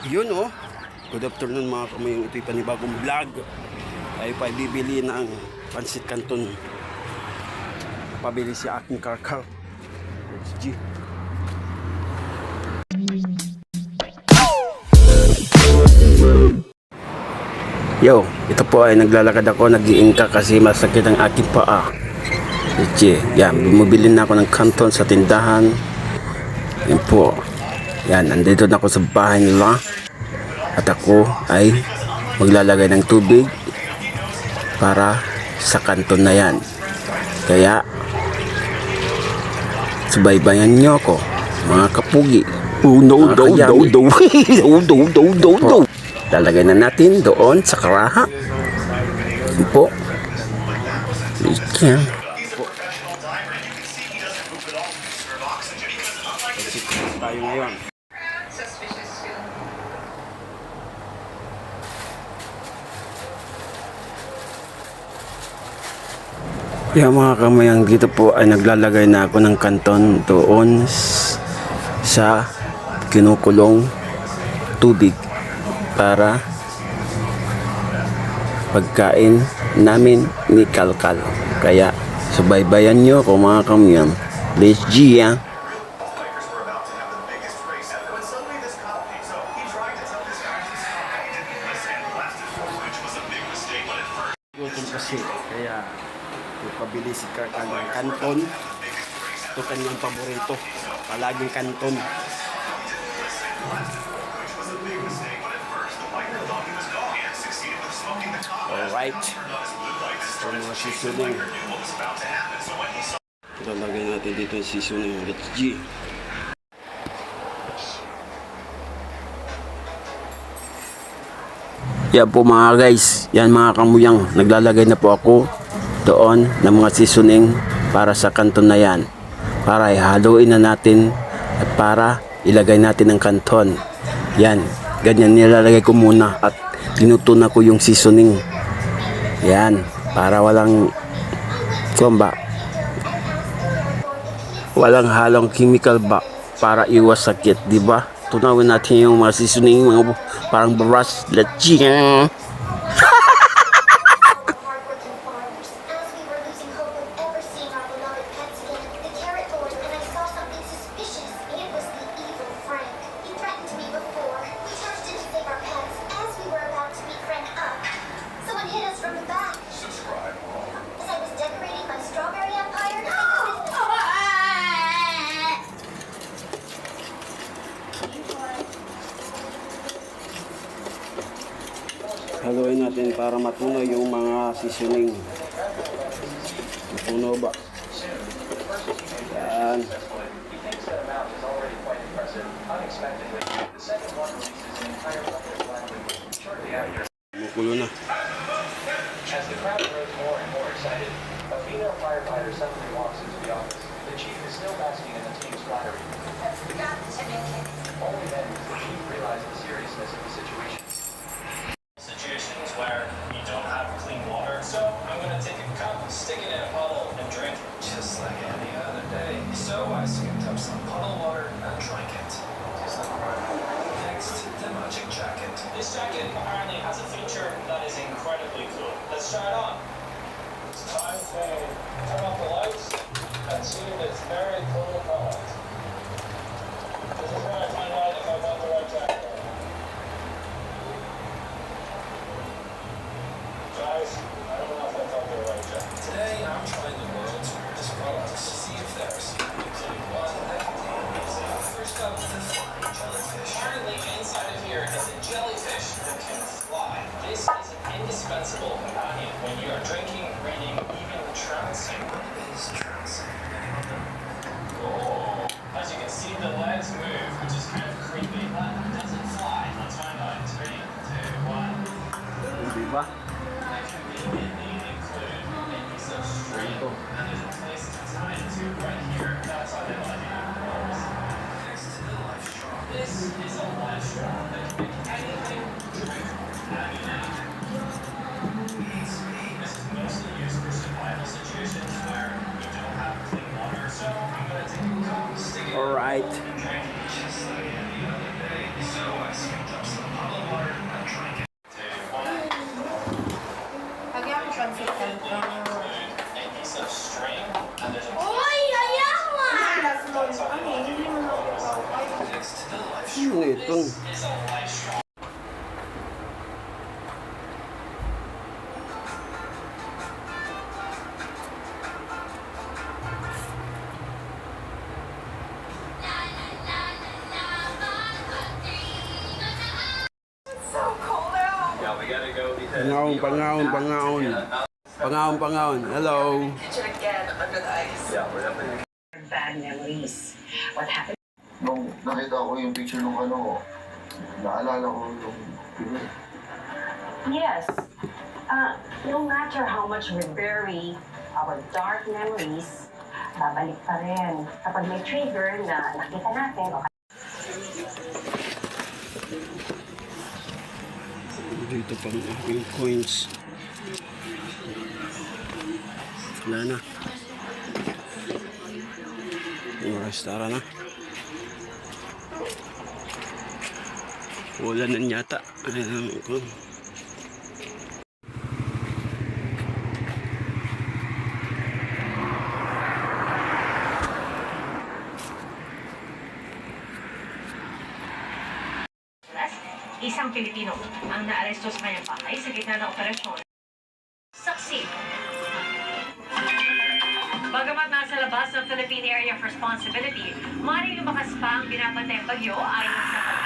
Yun oh. Good afternoon mga kamayong. Ito'y panibagong vlog. Ay pa bibili ng pansit canton. Pabili si aking karkar. G. Yo, ito po ay naglalakad ako, nag-iingka kasi masakit ang aking paa. G. Yan, bumibili na ako ng canton sa tindahan. Yan po. Yan, nandito na ako sa bahay nila. At ako ay maglalagay ng tubig para sa kanton na yan. Kaya subaybayan nyo ako, mga kapugi. Oh no, no, no, no, no. Lalagay na natin doon sa karaha. Yan po. Yan. Tayo ngayon. Kaya mga kamayang, dito po ay naglalagay na ako ng kanton doon sa kinukulong tubig para pagkain namin ni Kalkal. Kaya subaybayan nyo ako mga kamayang. Let's G ya. Gutom kasi kaya pabili si Kalkal ng kanton. Ito kanyang paborito, palaging kanton. Alright, ito mga seasoning. Lalagay natin dito yung seasoning. Let's G. Yan po mga guys, yan mga kamuyang, naglalagay na po ako doon ng mga seasoning para sa kanton na yan, para ihaluin na natin at para ilagay natin ang kanton. Yan, ganyan nilalagay ko muna at tinutunan ko yung seasoning. Yan, para walang walang halong chemical ba, para iwas sakit, di ba? Tunawin natin yung mga seasoning, mga parang baras. Let's go. Haluin natin para matunaw yung mga seasoning. Matunaw ba? Yan. Mukulo na. As the crowd grows more and more excited, a female firefighter suddenly walks into the office. The chief is still basking in the team's flattery. Only then does the chief realize the seriousness of the situation. Situations where you don't have clean water, so I'm gonna take a cup, stick it in a puddle, and drink it just like any other day. So I scooped up some puddle water and drank it. Just like next, the magic jacket. This jacket apparently has a feature that is incredibly cool. Let's try it on. It's time to turn off the lights and see this very cool product. This is where I find out if I got the right jacket. Guys, I don't know if I got the right jacket. Today, I'm trying the world's weirdest products to see if there's including one that contains first up the flying jellyfish. Apparently, inside of here is a jellyfish that can fly. This is an indispensable companion when you are drinking, reading, even trouncing. What is trouncing? Oh. As you can see, the legs move, which is Ano itong? Is a life strong. Yeah, we gotta go because Pangaon. Hello. Picture again under the ice. yeah, we're definitely Bad memories. What happened? Nung nakita ko yung picture nung ano, naalala ko yung pinili. Yes. No matter how much we bury our dark memories, babalik pa rin. Kapag may trigger na nakita natin, o Dito pang aking coins. Wala na. Oras tara na. Wala na yata. Ayan ko. Isang Pilipino ang naaresto sa kanyang bahay sa gitna ng operasyon. Saksi. Bagamat nasa labas ng Philippine Area of Responsibility, maaaring lumakas pa ang binabantayang bagyo ayon sa